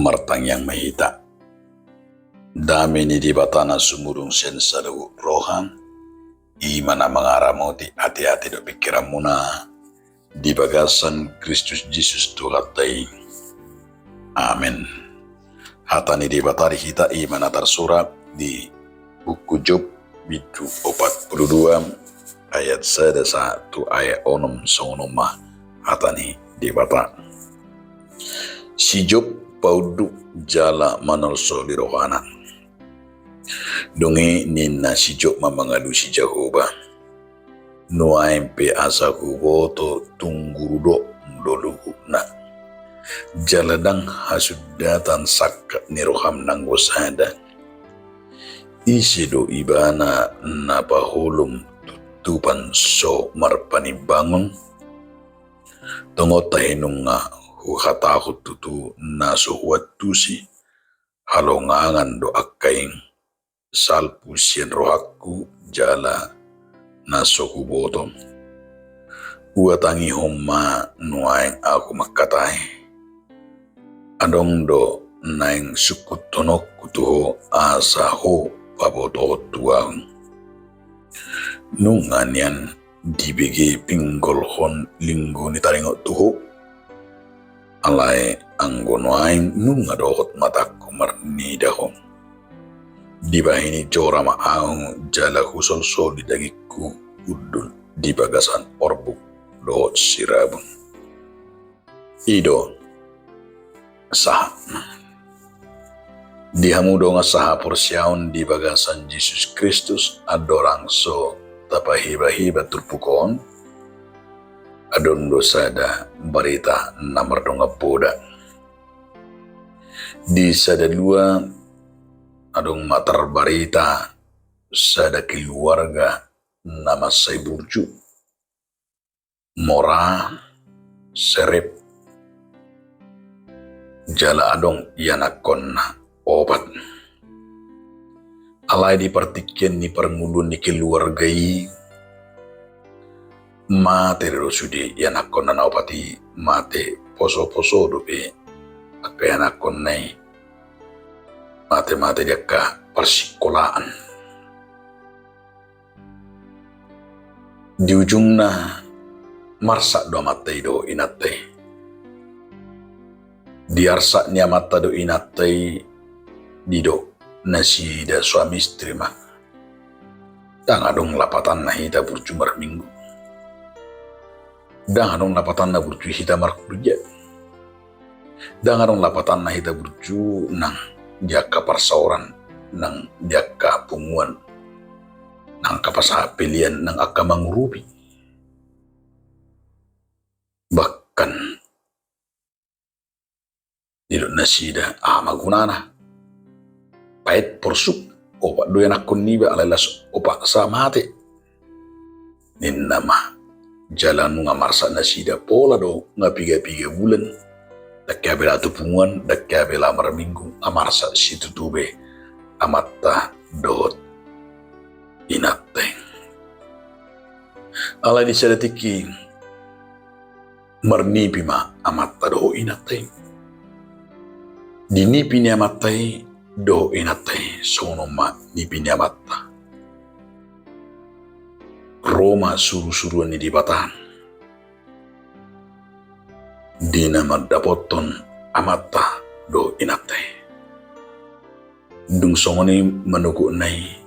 martang yang mahita. Dami ni di batana sumurung sen salu rohang, imana mengaramoti hati-hati do pikiran muna, di bagasan Kristus Yesus Tuhatai. Amin. Hatani di batari hita imana tersurat di buku Job bidu 42 ayat 1 ayat 6 sonoma hatani di bata. Si Job paudu jala manalso di rohana. Donge ninna si Job mamangadu si Jehovah. Nuaim pe asa huboto tunggurudo mdoluhu na. Jaladang hasudatan sakka ni roham nang gosada. Isido ibana napahulum tutupan so marpani bangun. Tongota hinunga huhatakot tutu naso huatusi. Halongangan do akaing. Salpu sien rohaku jala naso huboto. Uatangi homa nuaing aku makatai. Adong do naing sukutonok kutuho asa ho paboto tuang. Nunganian dibigi pinggol hon linggo ni taringok tuho. Alay anggono aing nungadohot mataku marnidahom. Dibahini jora maaung jala husol sol di dagiku udul di bagasan orbuk dohot sirabun. Ido sah. Dihamudo nga saha porsyaon di bagasan Yesus Kristus adorang so tapahiba-hiba turpukon adon dosada barita namardonga poda di sada dua adong matar barita sada keluarga nama saiburju mora serep jala adong yanakon obat. Alay di partikin ni perngulun ni keluargai mate rosudi yanakon na opati mate poso-poso dobe akka yanakon nai mate-mate jaka persikolaan. Di ujungna marsak do matay do inatay. Diarsak niya mata do inatay dido nasi da suami istri mah. Dang adong lapatan na hita burju minggu. Dang adong lapatan na burju hita kerja. Dang adong lapatan na hita burju nang jaka persauran, nang jaka punguan, nang kapasa pilihan nang akka mangurupi. Bahkan didok nasida magunana pait porsuk opa doyan akon niba alalas opa sa mate ninnama jalan nga marsa nasida pola do nga piga-piga bulan dakya bela tupungan dakya bela marminggu amarsa situtube amatta dot inateng ala di sadatiki marnipi ma amatta do inateng dinipi ni amatai do inatai sonoma nipi ni amatta. Roma suru-suruan ni di batahan. Dina madapoton amatta do inatai. Dung songoni manugo nai.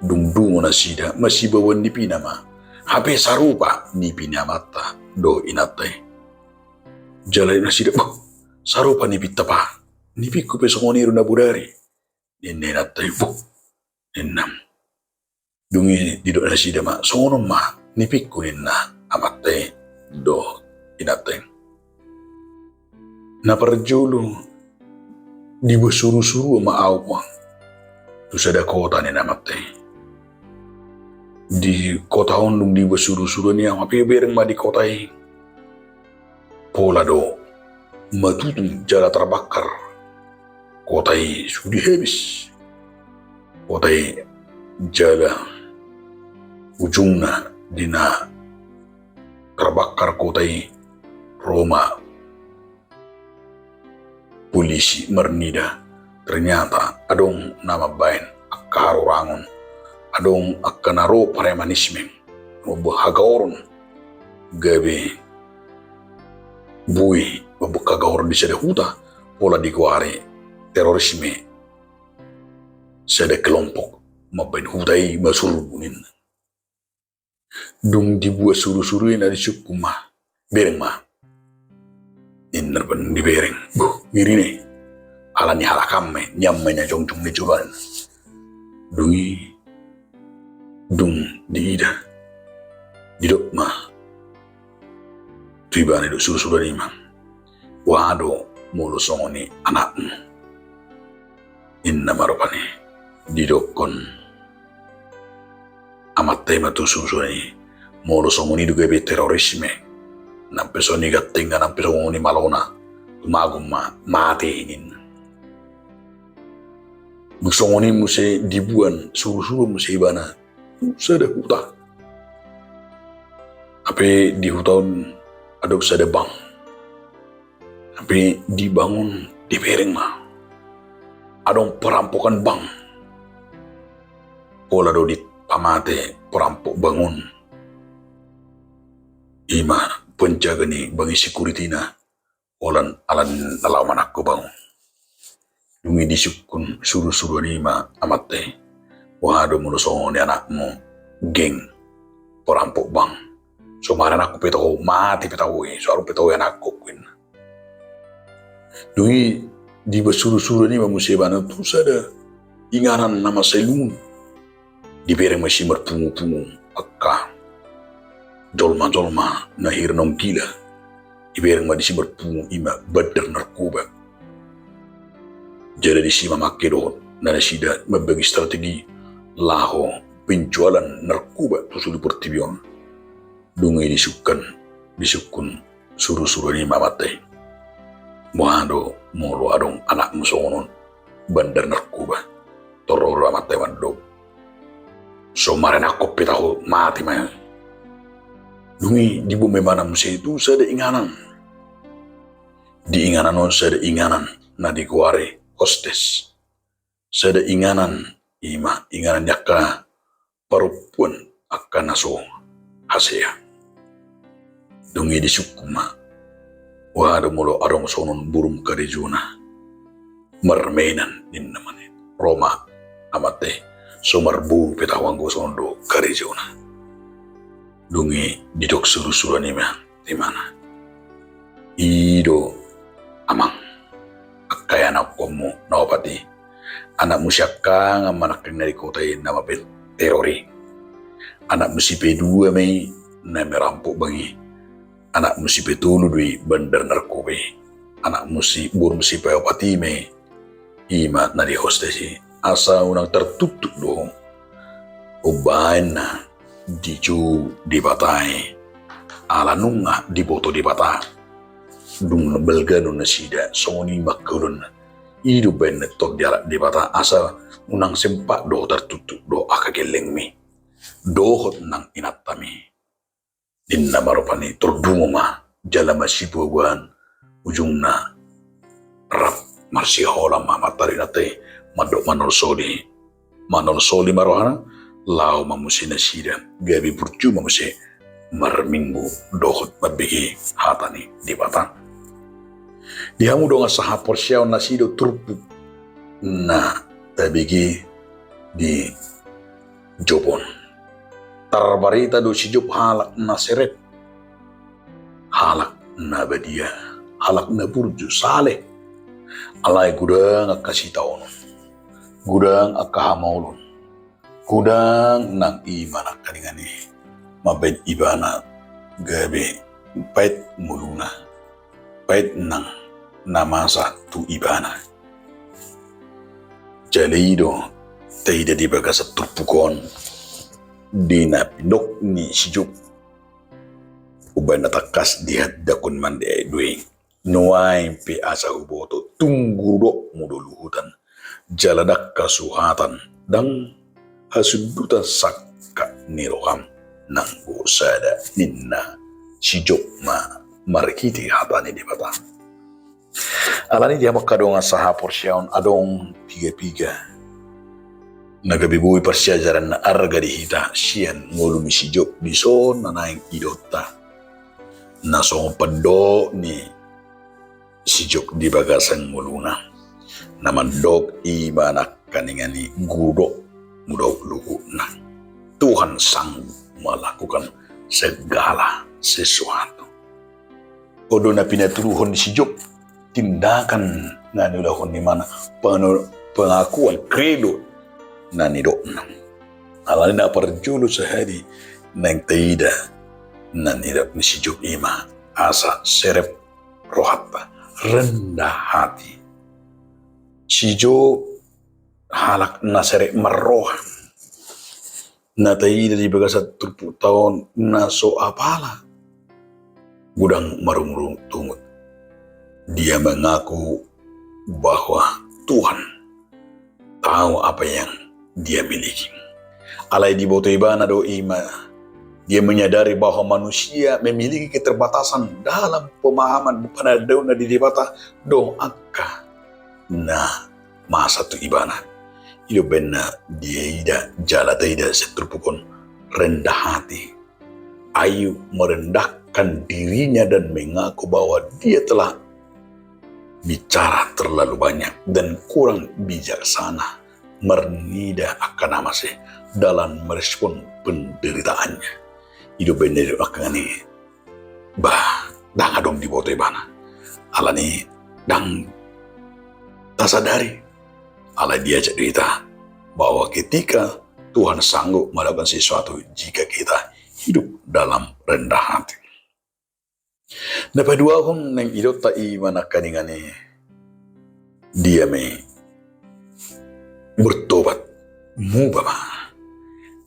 Dung dungo na sida masibawan nipi nama. Habe sarupa nipi ni amatta do inatai. Jalay na sida sarupa nipi tapa. Nipi ko pesongoni runa budari. Ninenatay po. Ninam. Dungi dido na sida ma. Songono ma. Nipi ko ninna. Amatay. Do. Inatay. Naparjolo. Di ba suru-suru maaw mo. Tu sa Dakota ni namatay. Di kota hondong di ba suru-suru niya. Mapiberang ma di kotay. Pola do. Matutong jala terbakar. Kotai sudah habis. Kotai jala ujungna dina terbakar kotai Roma. Puli Ilisi mernida ternyata adong nama bain akarorangon adong akanaro paremanismen mubahagaoron gabe bui mabukagaoron di sada huta pola diguare terorisme sada kelompok mabain hutai masurbunin dung dibuat suru-suruin dari suku mah bereng mah inner ben di bereng mirine alani halakame nyammanya jongcong ni curan dungi dung di ida didok mah tibane do suru-suru ni mah wado mulu songoni anakmu inna marupane didokon amat tema tu suru-suru mulu songoni duga be terorisme nampe soni gattinga nampe songoni malona tumagum mati inin musongoni muse dibuan suru-suru muse ibana sada huta ape di hutan adok sada bang ape dibangun di bereng mah adong perampokan bang pola do di pamate perampok bangun ima penjaga ni bangi security na olan alan nalaman aku bangun dungi disukun suruh-suruh ni ma amate wado munusong ni anakmu geng perampok bang so maran aku petaw mati petaw so aru petaw anakku kuin dungi di basuru-suru ni mamusibana tu sada ingaran nama selun di bereng masih merpungu-pungu akka jolma-jolma nahir nong gila di bereng masih merpungu ima badar narkoba jadi di sima makedon na sida mabagi strategi laho penjualan narkoba tu sudah pertibion dungi disukun suruh-suruh ni mamate Mohado molo adong anak musongon bandar narkoba tororo amate wando so marana kopi tahu mati mah dungi di bumi mana musi itu sada inganan di inganan on sada inganan na di kuare hostes sada inganan ima inganan yakka perempuan akan naso hasia dungi di sukuma wada mulo adong sonon burung karejuna mermenan din naman Roma amate somarbu petawang go sondo karejuna dungi didok suru-suru ni mah di mana ido amang kaya anak komu naopati anak musyakka ngamanak dari kota nama terori anak musipe dua may na merampok bangi anak musipe tulu dui bandar narkoba anak burung musipe opati may ima na di hostesi asa unang tertutup do ubain na diju di batai alanunga di boto di bata dung belga na sida songoni makulun idu ben tok di bata asa unang sempak do tertutup do akageleng mi dohot nang inatami dinna marupani turdungo ma jala masipuan ujung na rap marsi hola mamatari nate madok manol soli marohana lao mamusina sida gabi percuma muse marminggu dohot mabigi hatani di batang dihamu donga saha porsiaw nasido turpu na tabigi di jopon tarbarita do si job halak na seret halak na badia halak na burju saleh alay gudang akasi taonon gudang akahamolon gudang nang iman akadingani mabed ibana gabe pait muluna pait nang namasa tu ibana jalido taida di baga sa turpukon di napinok ni sijuk uban natakas di haddakon mande dui nuay pi asa uboto tungguro muduluhutan jaladak kasuhatan dang hasuduta sakka niroham nang busada ninna sijuk ma markiti hatani di bata Alani dia makadong sa porsyaon adong piga-piga. Nagabibui persyajaran na arga di hita siyan ngulumi si Job bison na naing idota. Nasong pado ni si Job di bagasan muluna. Namandog iba na kaningani gudo mudaw luhu na. Tuhan sanggup melakukan segala sesuatu. Odo na pinaturuhon ni si Job tindakan na nilahon ni mana pengakuan kredo na nidok na. Alani na perjulu sehari nang taida na nidok ni si Job ima asa serep rohata rendah hati. Si Job halak na serep merohan na taida di bagasat 30 tahun na so apala gudang marumurung tungut. Dia mengaku bahwa Tuhan tahu apa yang dia miliki. Alai di boto ibana do ima. Dia menyadari bahwa manusia memiliki keterbatasan dalam pemahaman pada dauna di dibata do akka. Nah, masa tu ibana. Itu benar dia tidak jala tidak seterpukun rendah hati. Ayu merendahkan dirinya dan mengaku bahwa dia telah bicara terlalu banyak dan kurang bijaksana mernida akan amase dalam merespon penderitaannya. Itu benar akan ini bah dang adong di boto ibana alani dang tasadari ala dia cerita bahwa ketika Tuhan sanggup melakukan sesuatu jika kita hidup dalam rendah hati. Dapat dua akong nang idota imana kaningani dia may bertobat mubama.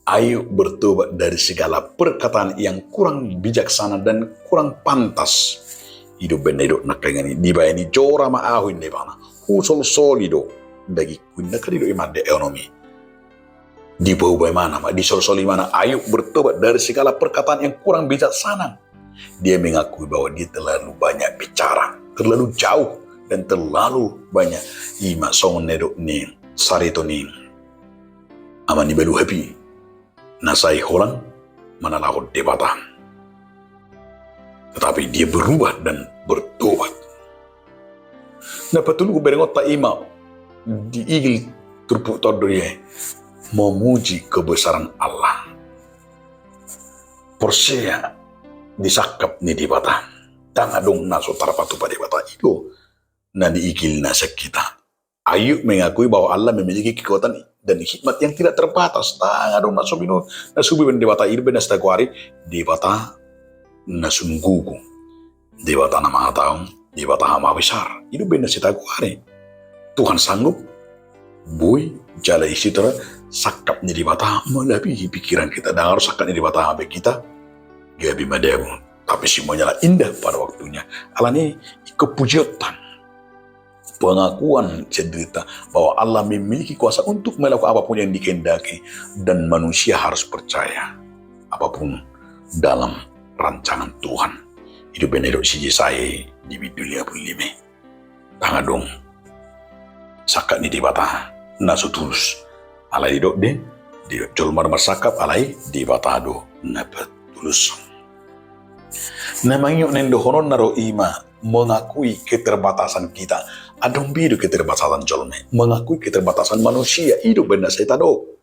Ayo bertobat dari segala perkataan yang kurang bijaksana dan kurang pantas. Hidup benedok nakangani di bayani jora maahuin di bana. Husol solido dagi kuinda kadido imade ekonomi. Di bawah bagaimana di sol-soli mana ayo bertobat dari segala perkataan yang kurang bijaksana. Dia mengakui bahwa dia terlalu banyak bicara, terlalu jauh dan terlalu banyak ima songon nedok ni sarito ni amani belu happy nasai holang manalahod debatan. Tetapi dia berubah dan bertobat. Dapat tulu berengot ta ima di igil turpu toddoye memuji kebesaran Allah. Porsia disakap ni dibata tangadong naso tarapatu pada dibata itu na diikil na kita. Ayub mengakui bahwa Allah memiliki kekuatan dan hikmat yang tidak terbatas. Tangadong naso bino nasubi ben dibata itu benas takwari dibata nasunggugu dibata nama taong dibata hama besar itu benas takwari. Tuhan sanggup boy jala isi tera sakap ni dibata melebihi pikiran kita dan harus sakap ni dibata habis kita. Gabi mademu, tapi semuanya indah pada waktunya. Alani kepujian, pengakuan cerita bahwa Allah memiliki kuasa untuk melakukan apapun yang dikehendaki dan manusia harus percaya apapun dalam rancangan Tuhan. Itu benar siji saya di dunia lima. Tangadong sakat ni dibata nasu tulus. Alai dok de jolmar masakap alai dibata do napat tulus. Namanya nendo honon naro ima mengakui keterbatasan kita. Adong bidu keterbatasan jolme. Mengakui keterbatasan manusia. Itu benar saya tado.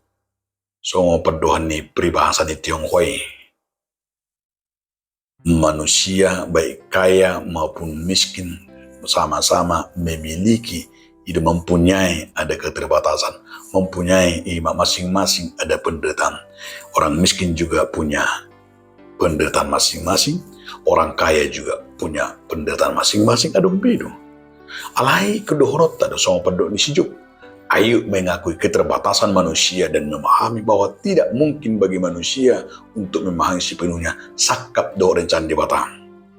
So perdohan ni peribahasa di Tionghoa. Manusia baik kaya maupun miskin sama-sama memiliki itu mempunyai ada keterbatasan. Mempunyai ima masing-masing ada penderitaan. Orang miskin juga punya penderitaan masing-masing, orang kaya juga punya penderitaan masing-masing. Adong bedo. Alai kedohorot ada sama pendok ni sijuk. Ayub mengakui keterbatasan manusia dan memahami bahwa tidak mungkin bagi manusia untuk memahami sepenuhnya sakap do rencana di batang.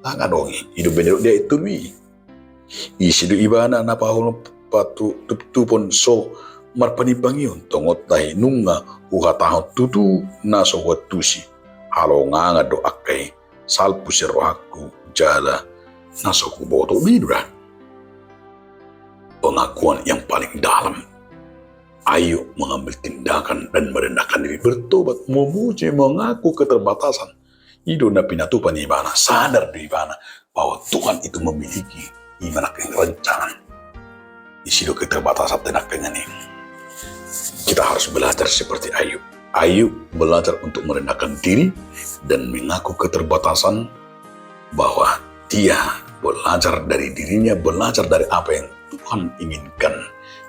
Tangan dongi, hidup bener dia itu lui. Isi do ibana na pahul patu tupon so marpanibangion tongot tahi nunga uhataho tutu naso watusi. Halo nganga do akai salpu rohaku jala naso kuboto bidura. pengakuan yang paling dalam. Ayo mengambil tindakan dan merendahkan diri, bertobat, memuji, mengaku keterbatasan. Ido na pinatupan ibana, sadar di ibana bahwa Tuhan itu memiliki iman yang rencana. Isido keterbatasan tenak ini. Kita harus belajar seperti Ayub. Ayub belajar untuk merendahkan diri dan mengaku keterbatasan, bahwa dia belajar dari dirinya, belajar dari apa yang Tuhan inginkan.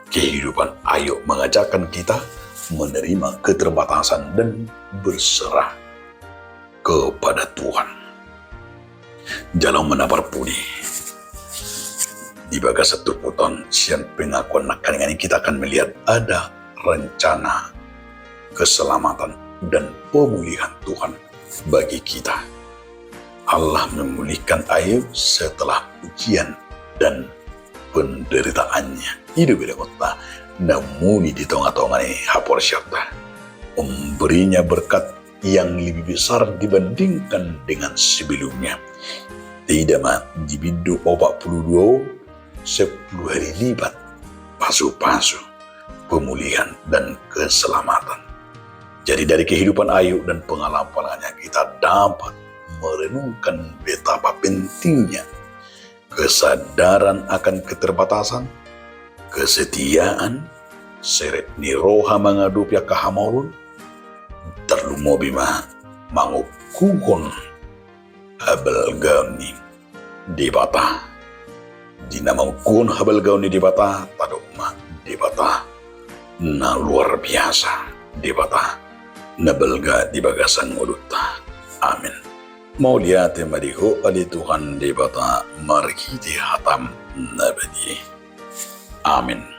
Kehidupan Ayub mengajarkan kita menerima keterbatasan dan berserah kepada Tuhan. Jalan menabar pudi. Di bagas satu puton sian pengakuan nakkan ini kita akan melihat ada rencana keselamatan dan pemulihan Tuhan bagi kita. Allah memulihkan Ayub setelah ujian dan penderitaannya. Hidup beda kota, namun di tengah-tengah ini hapor syarta memberinya berkat yang lebih besar dibandingkan dengan sebelumnya. Tidak mah dibidu 42 10 hari lipat pasu-pasu pemulihan dan keselamatan. Jadi dari kehidupan Ayub dan pengalamannya kita dapat merenungkan betapa pentingnya kesadaran akan keterbatasan, kesetiaan, seret ni roha mengadup ya kahamorun, terlumo bima mangukukon habal gauni di bata. Di nama ukun habal gauni di bata, tadukma di bata. Na luar biasa di bata. Na belga di bagasan ngudutta. Amin. Mau lihat yang badiho ali Tuhan di bata marki di hatam nabadi. Amin.